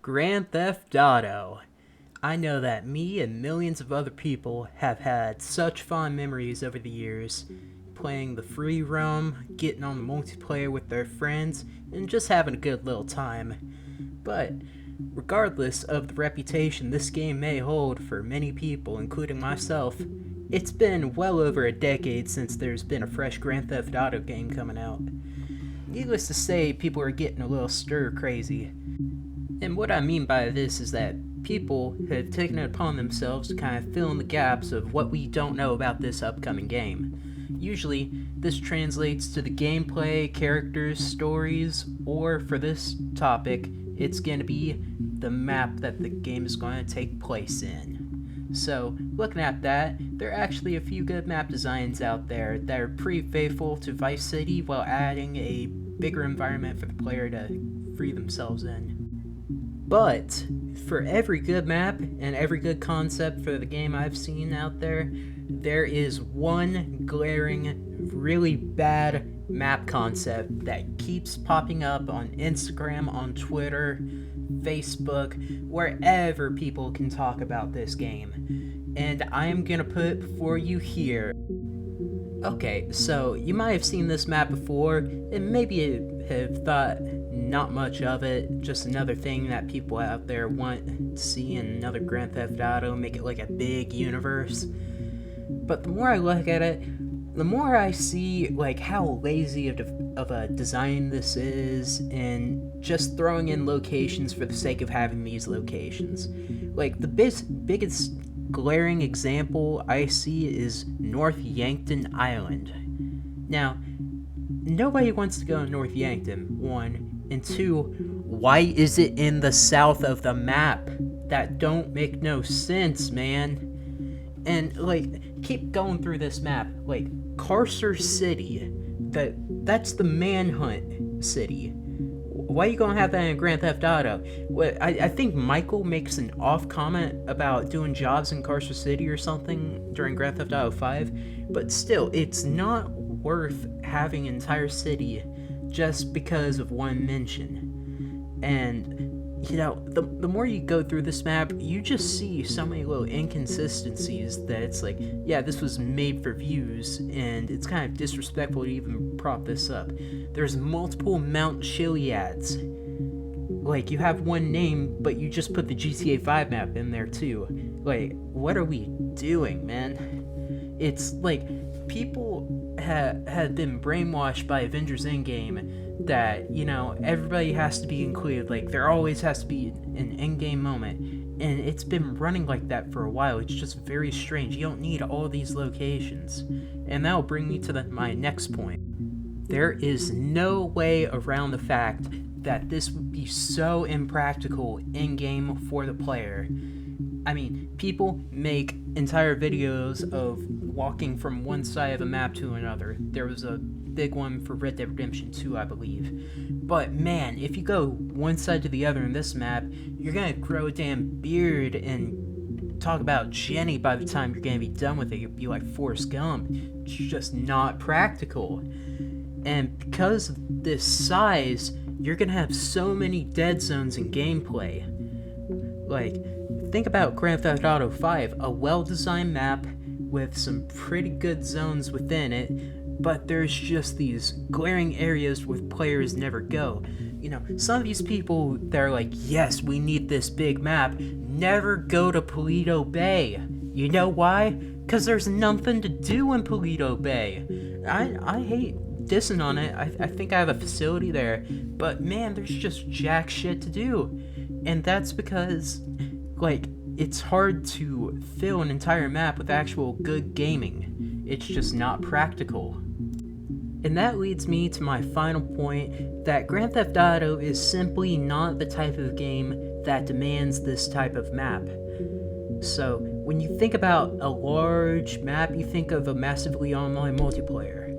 Grand Theft Auto. I know that me and millions of other people have had such fond memories over the years, playing the free roam, getting on the multiplayer with their friends, and just having a good little time. But, regardless of the reputation this game may hold for many people, including myself, it's been well over a decade since there's been a fresh Grand Theft Auto game coming out. Needless to say, people are getting a little stir crazy. And what I mean by this is that people have taken it upon themselves to kind of fill in the gaps of what we don't know about this upcoming game. Usually, this translates to the gameplay, characters, stories, or for this topic, it's going to be the map that the game is going to take place in. So, looking at that, there are actually a few good map designs out there that are pretty faithful to Vice City while adding a bigger environment for the player to free themselves in. But, for every good map and every good concept for the game I've seen out there, there is one glaring, really bad map concept that keeps popping up on Instagram, on Twitter, Facebook, wherever people can talk about this game. And I am gonna put it for you here. Okay, so you might have seen this map before, and maybe have thought not much of it, just another thing that people out there want to see in another Grand Theft Auto, make it like a big universe. But the more I look at it, the more I see like how lazy of a design this is, and just throwing in locations for the sake of having these locations. Like the biggest glaring example I see is North Yankton Island. Now, nobody wants to go to North Yankton, one, and two, why is it in the south of the map? That don't make no sense, man. And, like, keep going through this map. Like, Carcer City, that's the manhunt city. Why are you gonna have that in Grand Theft Auto? I think Michael makes an off comment about doing jobs in Carcer City or something during Grand Theft Auto 5, but still, it's not worth having an entire city just because of one mention. And, you know, the more you go through this map, you just see so many little inconsistencies that it's like, yeah, this was made for views, and it's kind of disrespectful to even prop this up. There's multiple Mount Chiliads. Like, you have one name, but you just put the GTA 5 map in there too. Like, what are we doing, man? It's like, people had been brainwashed by Avengers Endgame that, you know, everybody has to be included, like, there always has to be an endgame moment, and it's been running like that for a while. It's just very strange. You don't need all these locations. And that'll bring me to my next point. There is no way around the fact that this would be so impractical in-game for the player. I mean, people make entire videos of walking from one side of a map to another. There was a big one for Red Dead Redemption 2, I believe. But man, if you go one side to the other in this map, you're gonna grow a damn beard and talk about Jenny by the time you're gonna be done with it. You'll be like Forrest Gump. It's just not practical. And because of this size, you're gonna have so many dead zones in gameplay. Like, think about Grand Theft Auto 5, a well-designed map with some pretty good zones within it, but there's just these glaring areas where players never go. You know, some of these people that are like, yes, we need this big map, never go to Paleto Bay. You know why? Because there's nothing to do in Paleto Bay. I hate dissing on it. I think I have a facility there, but man, there's just jack shit to do. And that's because, like, it's hard to fill an entire map with actual good gaming. It's just not practical. And that leads me to my final point, that Grand Theft Auto is simply not the type of game that demands this type of map. So, when you think about a large map, you think of a massively online multiplayer.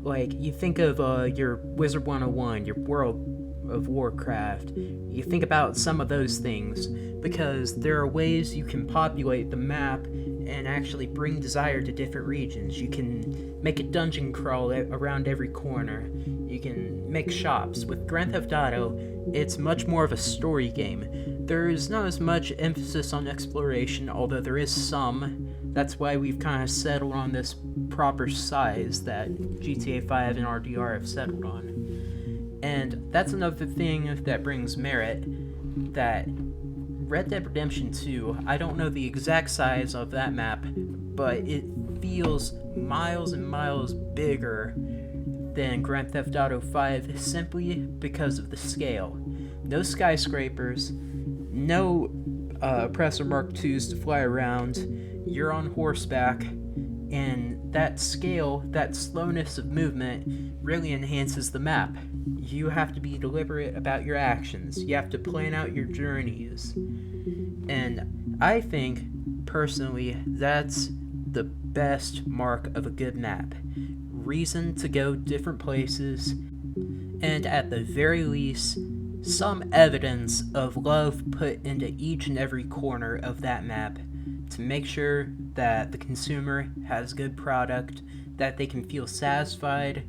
Like, you think of your Wizard 101, your World of Warcraft. You think about some of those things, because there are ways you can populate the map and actually bring desire to different regions. You can make a dungeon crawl around every corner. You can make shops. With Grand Theft Auto, It's much more of a story game. There's not as much emphasis on exploration, although there is some. That's why we've kind of settled on this proper size that GTA 5 and RDR have settled on. And that's another thing that brings merit, that Red Dead Redemption 2, I don't know the exact size of that map, but it feels miles and miles bigger than Grand Theft Auto 5 simply because of the scale. No skyscrapers, no Oppressor Mark IIs to fly around, you're on horseback, and that scale, that slowness of movement, really enhances the map. You have to be deliberate about your actions, you have to plan out your journeys, and I think, personally, that's the best mark of a good map. Reason to go different places, and at the very least, some evidence of love put into each and every corner of that map to make sure that the consumer has good product, that they can feel satisfied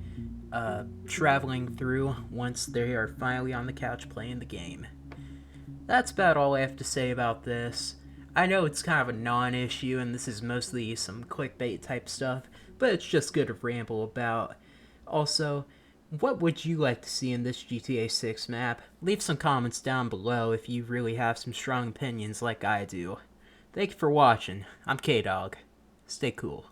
traveling through once they are finally on the couch playing the game. That's about all I have to say about this. I know it's kind of a non-issue and this is mostly some clickbait type stuff, but it's just good to ramble about. Also, what would you like to see in this GTA 6 map? Leave some comments down below if you really have some strong opinions like I do. Thank you for watching. I'm Kdawg. Stay cool.